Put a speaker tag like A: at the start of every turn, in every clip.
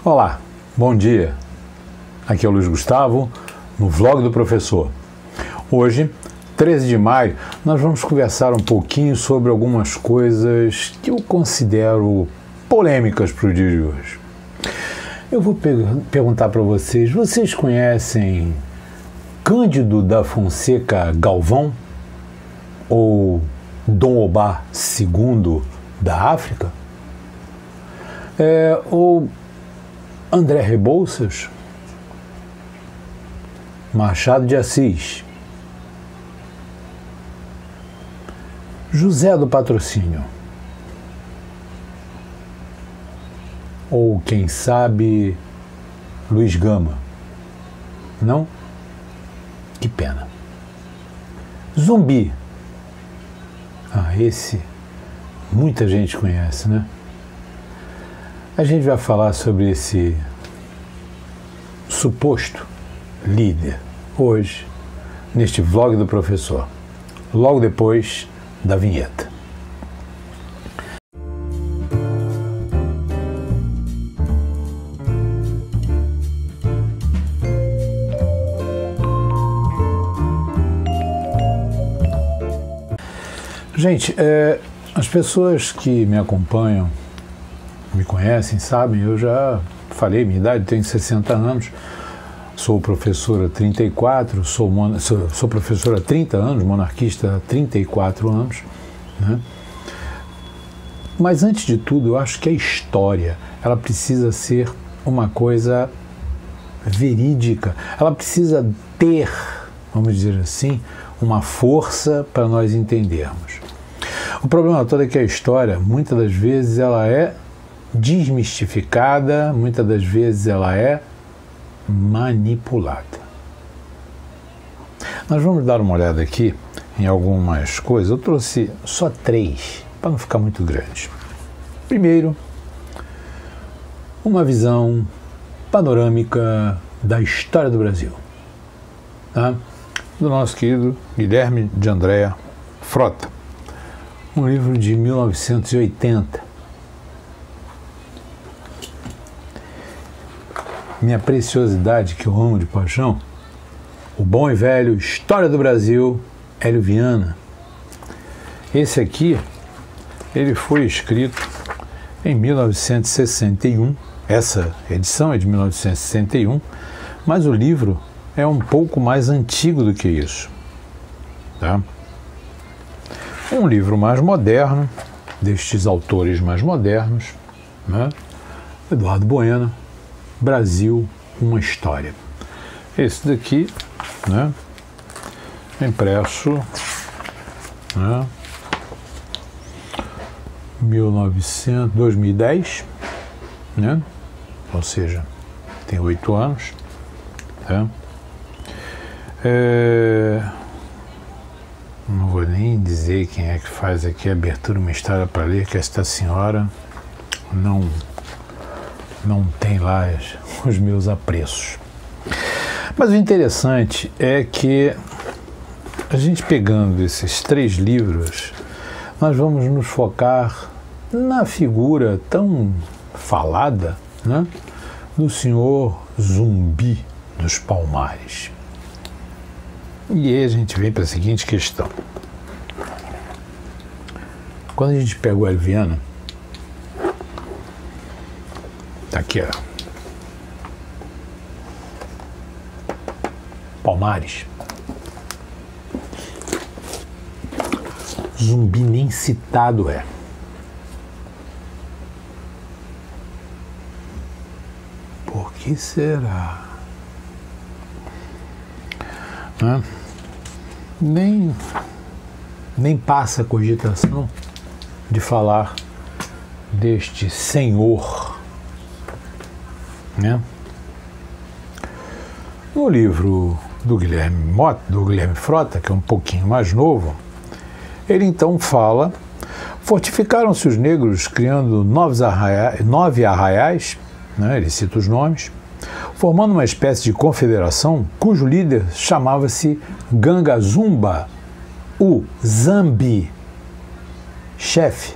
A: Olá, bom dia. Aqui é o Luiz Gustavo, no Vlog do Professor. Hoje, 13 de maio, nós vamos conversar um pouquinho sobre algumas coisas que eu considero polêmicas para o dia de hoje. Eu vou perguntar para vocês, vocês conhecem Cândido da Fonseca Galvão? Ou Dom Obá II da África? Ou André Rebouças? Machado de Assis? José do Patrocínio? Ou, quem sabe, Luiz Gama? Não? Que pena. Zumbi. Esse muita gente conhece, né? A gente vai falar sobre esse suposto líder hoje, neste Vlog do Professor, logo depois da vinheta. Gente, as pessoas que me acompanham, me conhecem, sabem, eu já falei minha idade, tenho 60 anos, sou professor há 34, sou professor há 30 anos, monarquista há 34 anos, né? Mas antes de tudo, eu acho que a história, ela precisa ser uma coisa verídica, ela precisa ter, vamos dizer assim, uma força para nós entendermos. O problema todo é que a história, muitas das vezes, ela é desmistificada, muitas das vezes ela é manipulada. Nós vamos dar uma olhada aqui em algumas coisas. Eu trouxe só 3, para não ficar muito grande. Primeiro, uma visão panorâmica da história do Brasil, tá? Do nosso querido Guilherme de Andréa Frota, um livro de 1980. Minha preciosidade, que eu amo de paixão, o bom e velho História do Brasil, Hélio Viana. Esse aqui, ele foi escrito em 1961, essa edição é de 1961, mas o livro é um pouco mais antigo do que isso, tá? Um livro mais moderno, destes autores mais modernos, né? Eduardo Bueno, Brasil, uma história. Esse daqui, né? Impresso, né? 2010, né? Ou seja, tem 8 anos, tá? Não vou nem dizer quem é que faz aqui a abertura, uma história para ler, que esta senhora não tem lá os meus apreços. Mas o interessante é que a gente pegando esses 3 livros, nós vamos nos focar na figura tão falada, né, do senhor Zumbi dos Palmares. E aí a gente vem para a seguinte questão. Quando a gente pega o Hélio Viana, tá aqui, ó, Palmares, Zumbi nem citado é. Por que será? Nem passa a cogitação de falar deste senhor, né? No livro do Guilherme Frota, que é um pouquinho mais novo, ele então fala: fortificaram-se os negros criando 9 arraiais, né? Ele cita os nomes, formando uma espécie de confederação cujo líder chamava-se Gangazumba, o Zambi, chefe.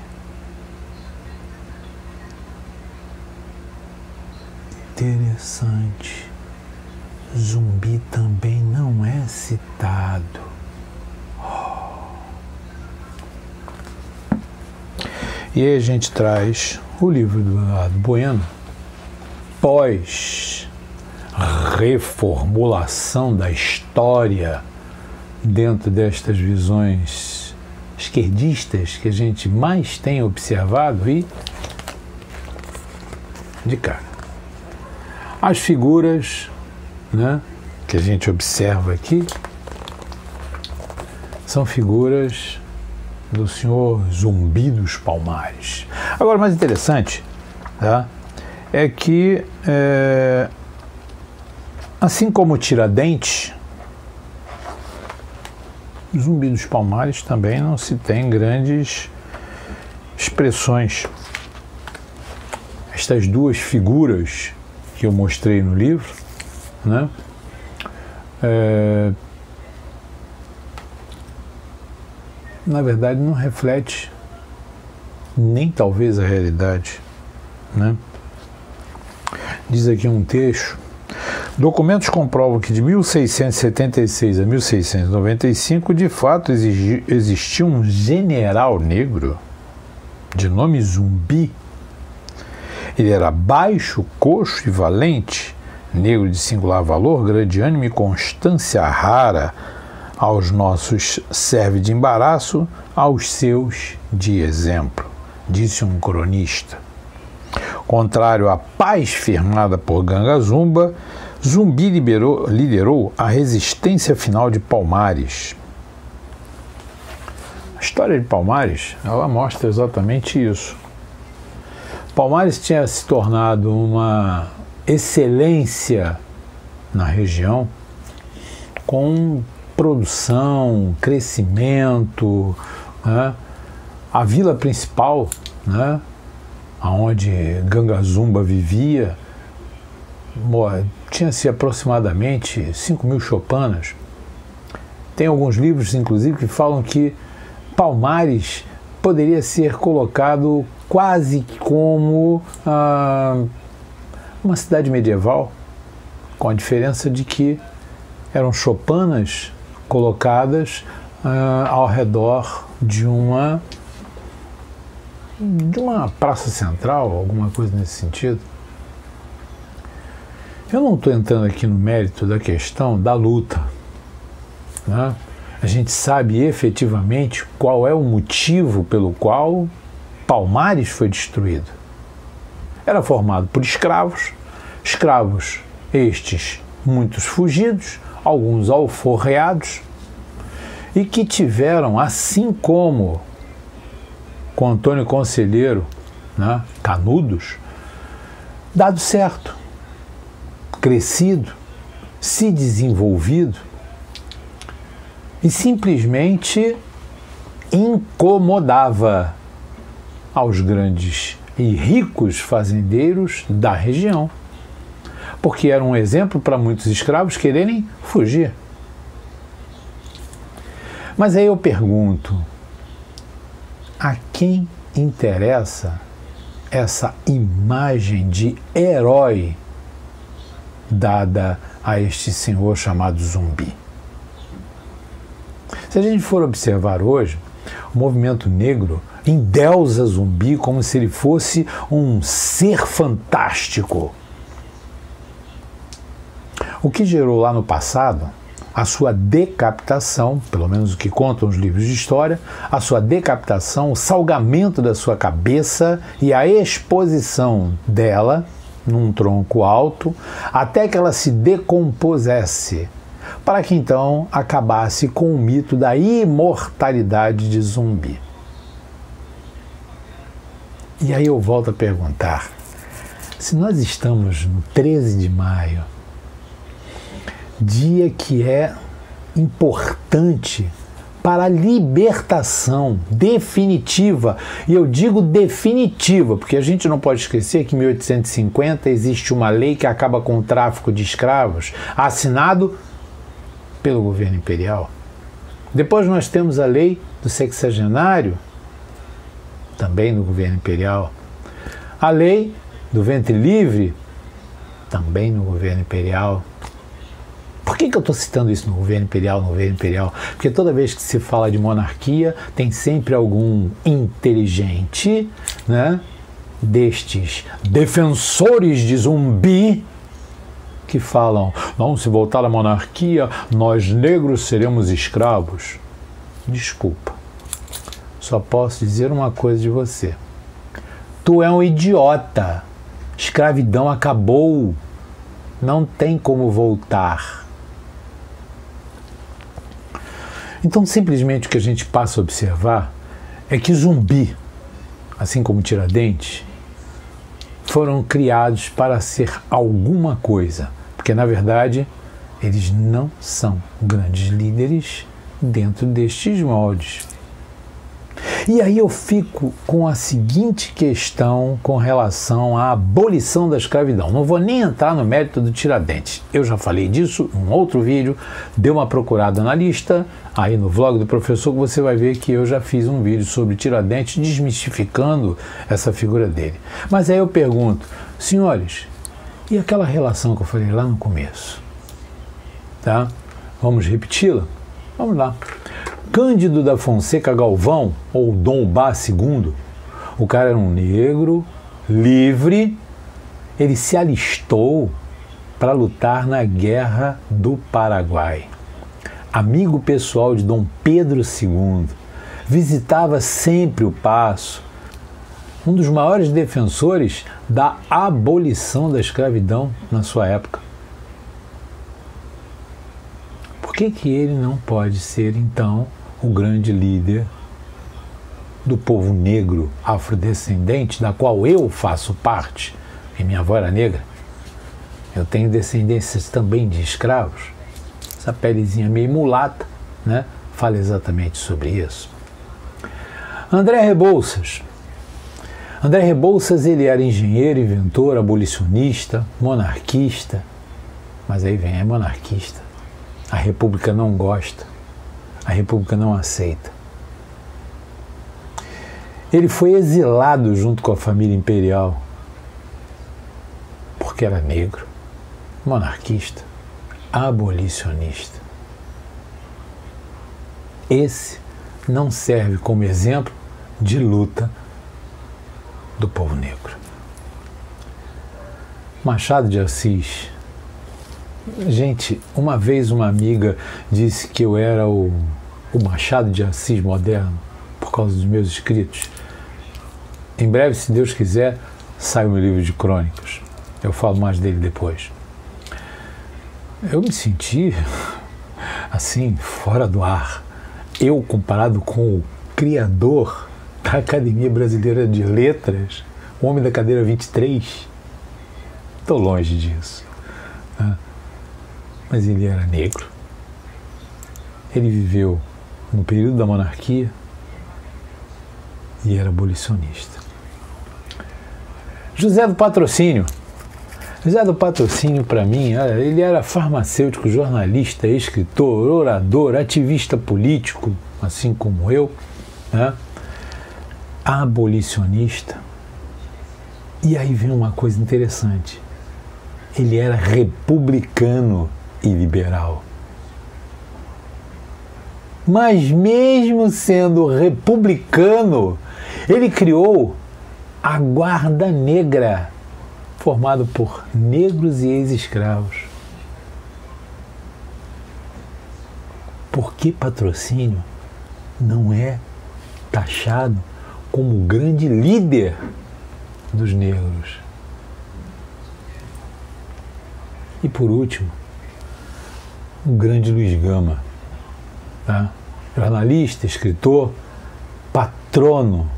A: interessante. Zumbi também não é citado. E aí a gente traz o livro do Eduardo Bueno, pós-reformulação da história dentro destas visões esquerdistas que a gente mais tem observado e de cara. As figuras, né, que a gente observa aqui são figuras do senhor Zumbi dos Palmares. Agora, o mais interessante, tá, é que, assim como o Tiradentes, Zumbi dos Palmares também não se tem grandes expressões. Estas duas figuras que eu mostrei no livro, né, na verdade não reflete nem talvez a realidade, né? Diz aqui um texto: documentos comprovam que de 1676 a 1695 de fato existiu um general negro de nome Zumbi. Ele era baixo, coxo e valente, negro de singular valor, grande ânimo e constância rara. Aos nossos serve de embaraço, aos seus de exemplo, disse um cronista. Contrário à paz firmada por Gangazumba, Zumbi liderou a resistência final de Palmares. A história de Palmares, ela mostra exatamente isso. Palmares tinha se tornado uma excelência na região, com produção, crescimento, né? A vila principal, né, onde Gangazumba vivia, tinha-se aproximadamente 5.000 choupanas. Tem alguns livros, inclusive, que falam que Palmares poderia ser colocado quase como uma cidade medieval, com a diferença de que eram choupanas colocadas ao redor de uma praça central, alguma coisa nesse sentido. Eu não estou entrando aqui no mérito da questão da luta, né? A gente sabe efetivamente qual é o motivo pelo qual Palmares foi destruído. Era formado por escravos estes, muitos fugidos, alguns alforreados, e que tiveram, assim como com Antônio Conselheiro, né, Canudos, dado certo, crescido, se desenvolvido e simplesmente incomodava aos grandes e ricos fazendeiros da região, porque era um exemplo para muitos escravos quererem fugir. Mas aí eu pergunto, a quem interessa essa imagem de herói dada a este senhor chamado Zumbi? Se a gente for observar hoje, o movimento negro endeusa Zumbi como se ele fosse um ser fantástico. O que gerou lá no passado a sua decapitação, pelo menos o que contam os livros de história, a sua decapitação, o salgamento da sua cabeça e a exposição dela num tronco alto, até que ela se decompusesse, para que então acabasse com o mito da imortalidade de Zumbi. E aí eu volto a perguntar, se nós estamos no 13 de maio, dia que é importante para a libertação definitiva, e eu digo definitiva, porque a gente não pode esquecer que em 1850 existe uma lei que acaba com o tráfico de escravos, assinado pelo governo imperial. Depois nós temos a lei do sexagenário, também do governo imperial. A lei do ventre livre, também no governo imperial. Por que eu estou citando isso no governo imperial, no governo imperial? Porque toda vez que se fala de monarquia, tem sempre algum inteligente, né, destes defensores de zumbi que falam, não, se voltar à monarquia, nós negros seremos escravos. Desculpa, só posso dizer uma coisa de você. Tu é um idiota. Escravidão acabou. Não tem como voltar. Então, simplesmente o que a gente passa a observar é que Zumbi, assim como Tiradentes, foram criados para ser alguma coisa, porque, na verdade, eles não são grandes líderes dentro destes moldes. E aí eu fico com a seguinte questão com relação à abolição da escravidão. Não vou nem entrar no mérito do Tiradentes. Eu já falei disso em um outro vídeo, dê uma procurada na lista, aí no vlog do professor, que você vai ver que eu já fiz um vídeo sobre Tiradentes, desmistificando essa figura dele. Mas aí eu pergunto, senhores, e aquela relação que eu falei lá no começo? Tá? Vamos repeti-la? Vamos lá. Cândido da Fonseca Galvão, ou Dom Bá II, o cara era um negro, livre, ele se alistou para lutar na Guerra do Paraguai. Amigo pessoal de Dom Pedro II, visitava sempre o Paço, um dos maiores defensores da abolição da escravidão na sua época. Por que ele não pode ser, então, o grande líder do povo negro afrodescendente, da qual eu faço parte, porque minha avó era negra? Eu tenho descendências também de escravos. Essa pelezinha meio mulata, né, fala exatamente sobre isso. André Rebouças. André Rebouças, ele era engenheiro, inventor, abolicionista, monarquista, mas aí vem, é monarquista. A República não gosta. A República não aceita. Ele foi exilado junto com a família imperial porque era negro, monarquista, abolicionista. Esse não serve como exemplo de luta do povo negro. Machado de Assis. Gente, uma vez uma amiga disse que eu era o Machado de Assis moderno por causa dos meus escritos. Em breve, se Deus quiser, sai o meu livro de crônicas. Eu falo mais dele depois. Eu me senti assim, fora do ar. Eu, comparado com o criador da Academia Brasileira de Letras, o homem da cadeira 23, estou longe disso. Mas ele era negro, ele viveu no período da monarquia e era abolicionista. José do Patrocínio. José do Patrocínio, para mim, ele era farmacêutico, jornalista, escritor, orador, ativista político, assim como eu, né? Abolicionista. E aí vem uma coisa interessante. Ele era republicano e liberal. Mas mesmo sendo republicano, ele criou a Guarda Negra, formado por negros e ex-escravos. Por que Patrocínio não é taxado como o grande líder dos negros? E por último, o grande Luiz Gama, tá? Jornalista, escritor, patrono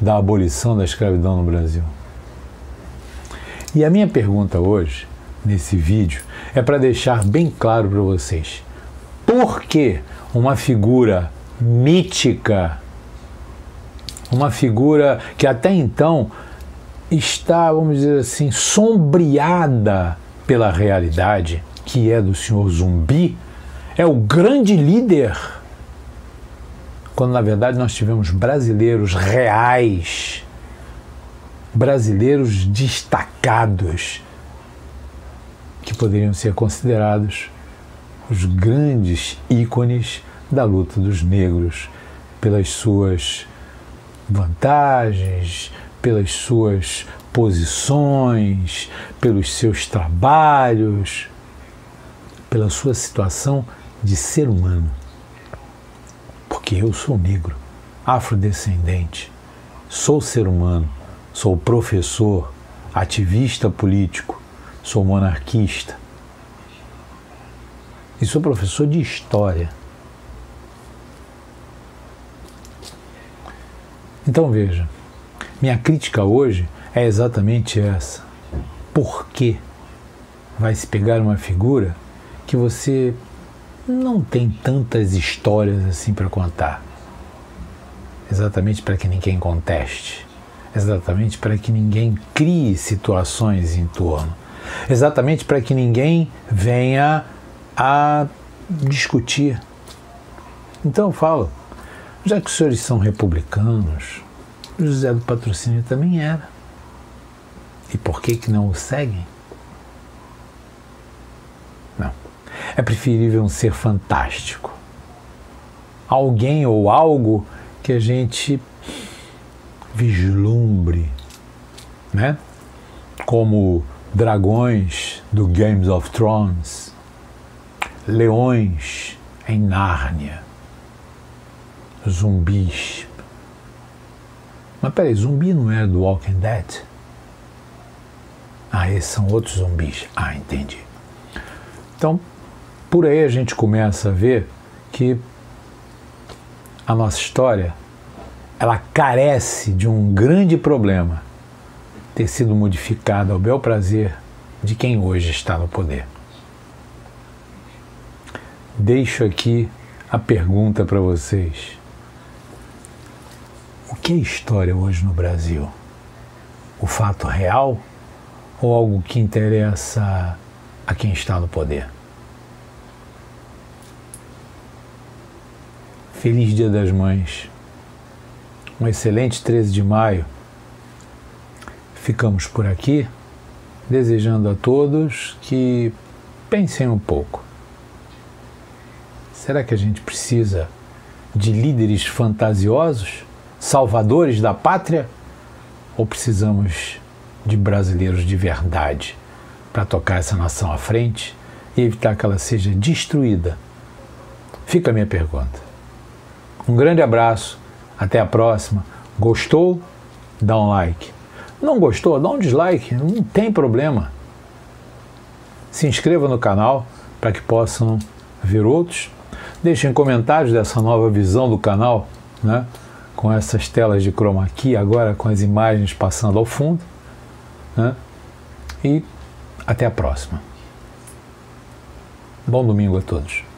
A: da abolição da escravidão no Brasil. E a minha pergunta hoje, nesse vídeo, é para deixar bem claro para vocês: por que uma figura mítica, uma figura que até então está, vamos dizer assim, sombreada pela realidade, que é do senhor Zumbi, é o grande líder, quando na verdade nós tivemos brasileiros reais, brasileiros destacados, que poderiam ser considerados os grandes ícones da luta dos negros pelas suas vantagens, pelas suas posições, pelos seus trabalhos, pela sua situação de ser humano. Porque eu sou negro, afrodescendente, sou ser humano, sou professor, ativista político, sou monarquista e sou professor de história. Então veja, minha crítica hoje é exatamente essa. Por que vai se pegar uma figura que você não tem tantas histórias assim para contar? Exatamente para que ninguém conteste, exatamente para que ninguém crie situações em torno, exatamente para que ninguém venha a discutir. Então eu falo, já que os senhores são republicanos, o José do Patrocínio também era. E por que não o seguem? Não. É preferível um ser fantástico. Alguém ou algo que a gente vislumbre, né? Como dragões do Game of Thrones, leões em Nárnia, zumbis. Mas peraí, zumbi não era do Walking Dead? Ah, esses são outros zumbis. Ah, entendi. Então, por aí a gente começa a ver que a nossa história, ela carece de um grande problema, ter sido modificada ao bel prazer de quem hoje está no poder. Deixo aqui a pergunta para vocês. O que é história hoje no Brasil? O fato real ou algo que interessa a quem está no poder? Feliz Dia das Mães. Um excelente 13 de maio. Ficamos por aqui, desejando a todos que pensem um pouco. Será que a gente precisa de líderes fantasiosos, salvadores da pátria? Ou precisamos de brasileiros de verdade para tocar essa nação à frente e evitar que ela seja destruída? Fica a minha pergunta. Um grande abraço, até a próxima. Gostou? Dá um like. Não gostou? Dá um dislike, não tem problema. Se inscreva no canal para que possam ver outros. Deixem comentários dessa nova visão do canal, né? Com essas telas de chroma key, agora com as imagens passando ao fundo, né? E até a próxima. Bom domingo a todos.